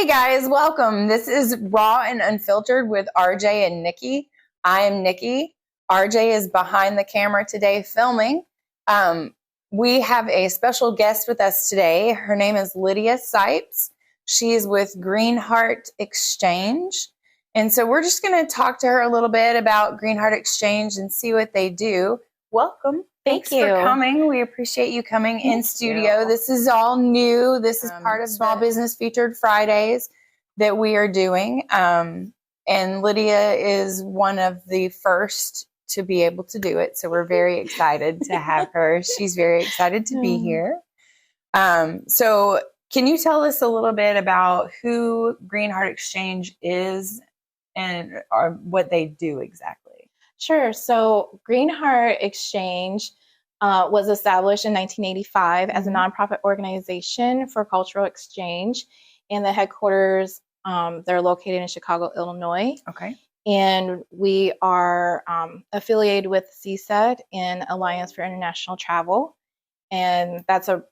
Guys, welcome. This is Raw and Unfiltered with RJ and Nikki. I am Nikki. RJ is behind the camera today filming. We have a special guest with us today. Her name is Lydia. She is with Greenheart Exchange. And so we're just going to talk to her a little bit about Greenheart Exchange and see what they do. Welcome. Thanks for coming. We appreciate you coming in studio. This is all new. This is part of Small Business Featured Fridays that we are doing. And Lydia is one of the first to be able to do it. So we're very excited to have her. She's very excited to be here. So can you tell us a little bit about who Greenheart Exchange is and what they do exactly? Sure. So Greenheart Exchange was established in 1985 as a nonprofit organization for cultural exchange, and the headquarters, they're located in Chicago, Illinois. Okay. And we are affiliated with CSED and Alliance for International Travel, and that's a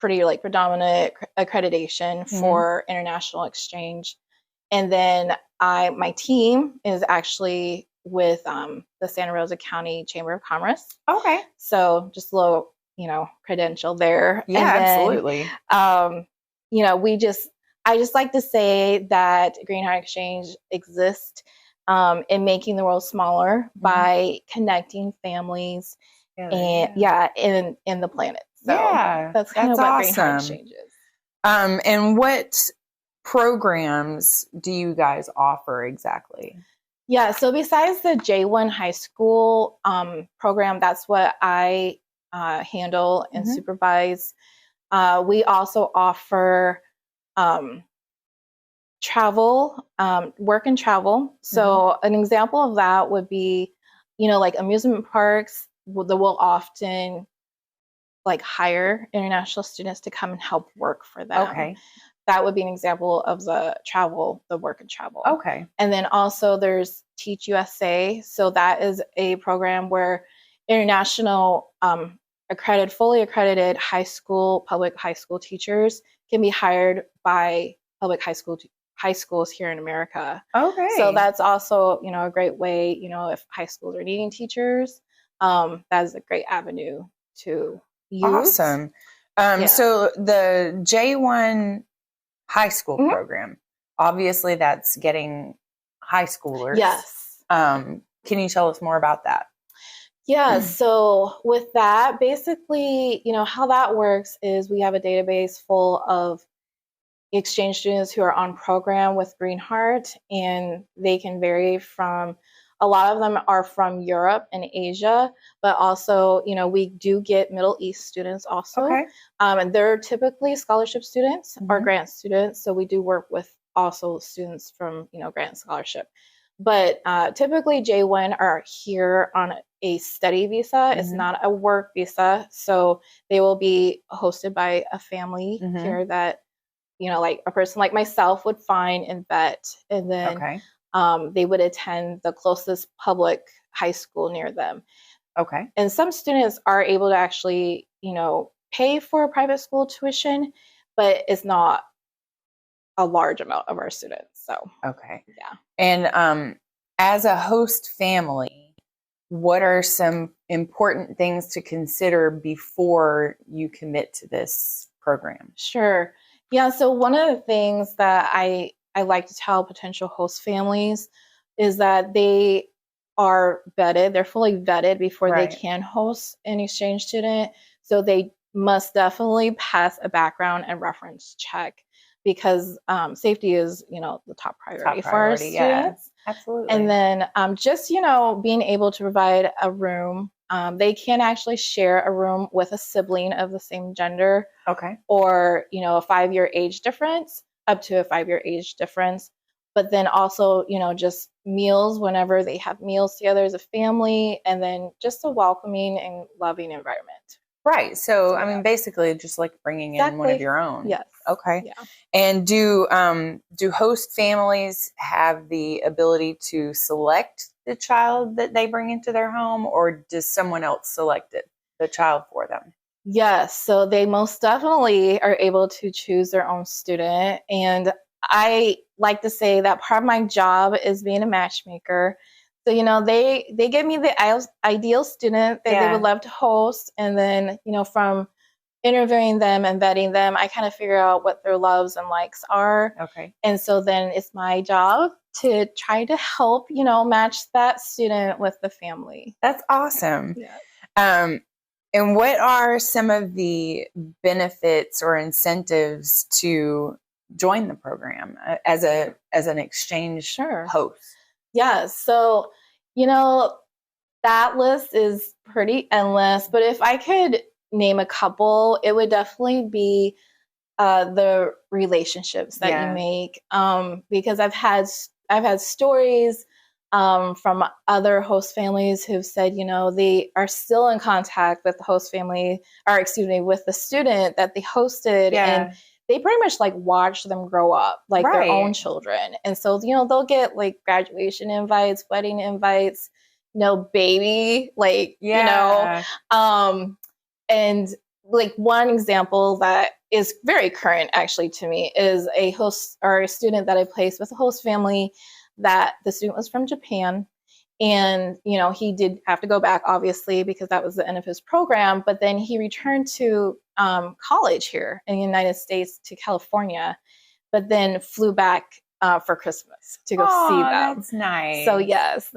pretty predominant accreditation for international exchange. And then my team is actually with the Santa Rosa County Chamber of Commerce. Okay. So just a little, credential there. Yeah, and then, absolutely. I just like to say that Greenheart Exchange exists in making the world smaller by connecting families in the planet. So that's kind of what awesome. Greenheart Exchange is. And what programs do you guys offer exactly? Yeah, so besides the J1 high school program, that's what I handle and supervise. We also offer travel, work and travel. So an example of that would be, like amusement parks will often hire international students to come and help work for them. Okay. That would be an example of the work and travel. Okay. And then also there's Teach USA. So that is a program where international fully accredited public high school teachers can be hired by public high schools here in America. Okay. So that's also, a great way, if high schools are needing teachers, that is a great avenue to use. Awesome. So the J1 high school program, obviously that's getting high schoolers. Yes. Can you tell us more about that? Yeah. So with that, basically, how that works is we have a database full of exchange students who are on program with Greenheart, and they can vary from, a lot of them are from Europe and Asia, but also, we do get Middle East students also. Okay. And they're typically scholarship students or grant students. So we do work with also students from, grant scholarship. But typically J1 are here on a study visa. It's not a work visa. So they will be hosted by a family here that, like a person like myself would find and vet. And then they would attend the closest public high school near them. Okay. And some students are able to actually, pay for a private school tuition, but it's not a large amount of our students. So, yeah. And as a host family, what are some important things to consider before you commit to this program? Sure. Yeah. So one of the things that I like to tell potential host families is that they are vetted. They're fully vetted before they can host an exchange student. So they must definitely pass a background and reference check, because safety is, the top priority for our students. Yeah, absolutely. And then just, being able to provide a room. They can actually share a room with a sibling of the same gender. Okay. Or, a 5-year age difference, up to a 5-year age difference. But then also, just meals whenever they have meals together as a family, and then just a welcoming and loving environment. Right. So, I mean, basically just like bringing in one of your own. Yes. Okay. Yeah. And do host families have the ability to select the child that they bring into their home, or does someone else select the child for them? Yes. So they most definitely are able to choose their own student. And I like to say that part of my job is being a matchmaker. So, you know, they give me the ideal student that they would love to host. And then, you know, from interviewing them and vetting them, I kind of figure out what their loves and likes are. Okay. And so then it's my job to try to help, you know, match that student with the family. That's awesome. Yeah. And what are some of the benefits or incentives to join the program as an exchange host? Yeah. So, you know, that list is pretty endless, but if I could name a couple, it would definitely be the relationships that you make, because I've had stories from other host families who've said, you know, they are still in contact with the host family, or excuse me, with the student that they hosted, and they pretty much like watch them grow up like their own children. And so, you know, they'll get like graduation invites, wedding invites, you know, baby, like, you know, and like one example that is very current actually to me is a host or a student that I placed with a host family that the student was from Japan. And, you know, he did have to go back, obviously, because that was the end of his program. But then he returned to college here in the United States to California, but then flew back for Christmas to go see them. That's nice. So yes,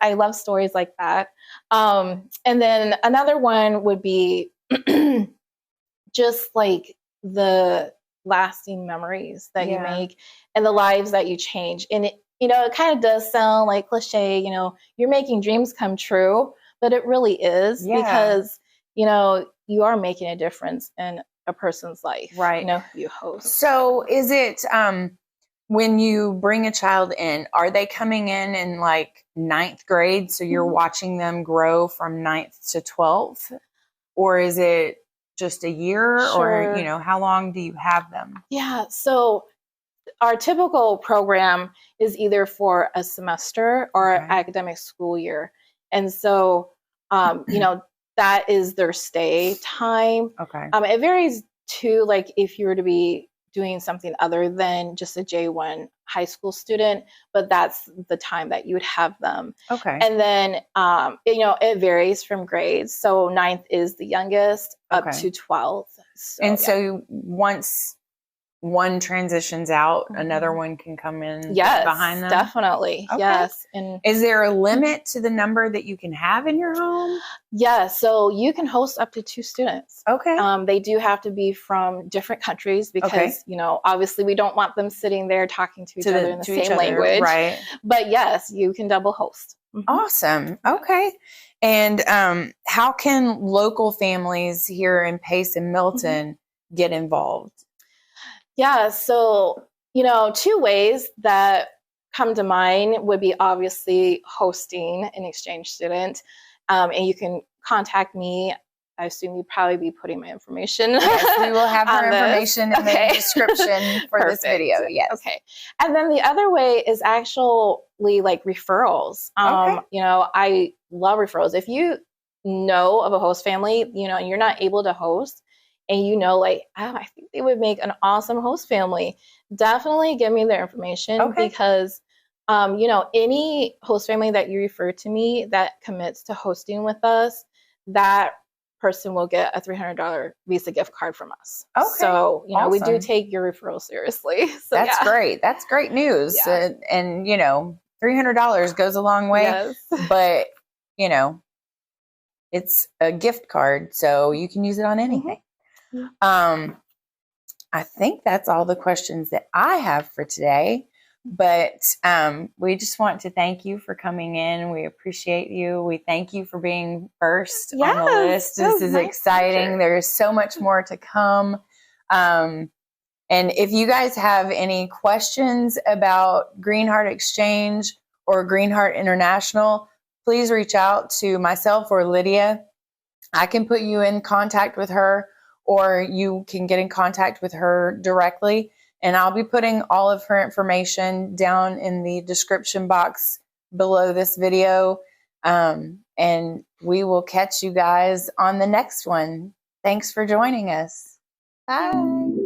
I love stories like that. And then another one would be just like the lasting memories that you make and the lives that you change. And it, you know, it kind of does sound like cliche, you know, you're making dreams come true, but it really is because, you know, you are making a difference in a person's life, you know, who you host. So is it, when you bring a child in, are they coming in like 9th grade? So you're watching them grow from 9th to 12th, or is it just a year or, you know, how long do you have them? Yeah. So our typical program is either for a semester or an academic school year. And so, you know, that is their stay time. It varies too, like if you were to be doing something other than just a J1 high school student, but that's the time that you would have them. And then, you know, it varies from grades. So 9th is the youngest up to 12th. So, so once one transitions out, another one can come in behind them? Definitely. Yes. And is there a limit to the number that you can have in your home? Yeah. So you can host up to 2 students. They do have to be from different countries because, you know, obviously we don't want them sitting there talking to each other in the same language. But yes, you can double host. Awesome. Okay. And how can local families here in Pace and Milton get involved? Yeah, so, you know, 2 ways that come to mind would be obviously hosting an exchange student. And you can contact me. I assume you'd probably be putting my information. Yes, we will have her information in the description for this video. Yes. Okay. And then the other way is actually like referrals. You know, I love referrals. If you know of a host family, you know, and you're not able to host, and you know, like, oh, I think they would make an awesome host family, definitely give me their information because, you know, any host family that you refer to me that commits to hosting with us, that person will get a $300 Visa gift card from us. So, you know, we do take your referral seriously. So that's great. That's great news. And, you know, $300 goes a long way, but, you know, it's a gift card, so you can use it on anything. I think that's all the questions that I have for today, but we just want to thank you for coming in. We appreciate you. We thank you for being first on the list. This is exciting. There's so much more to come. And if you guys have any questions about Greenheart Exchange or Greenheart International, please reach out to myself or Lydia. I can put you in contact with her, or you can get in contact with her directly. And I'll be putting all of her information down in the description box below this video. And we will catch you guys on the next one. Thanks for joining us. Bye.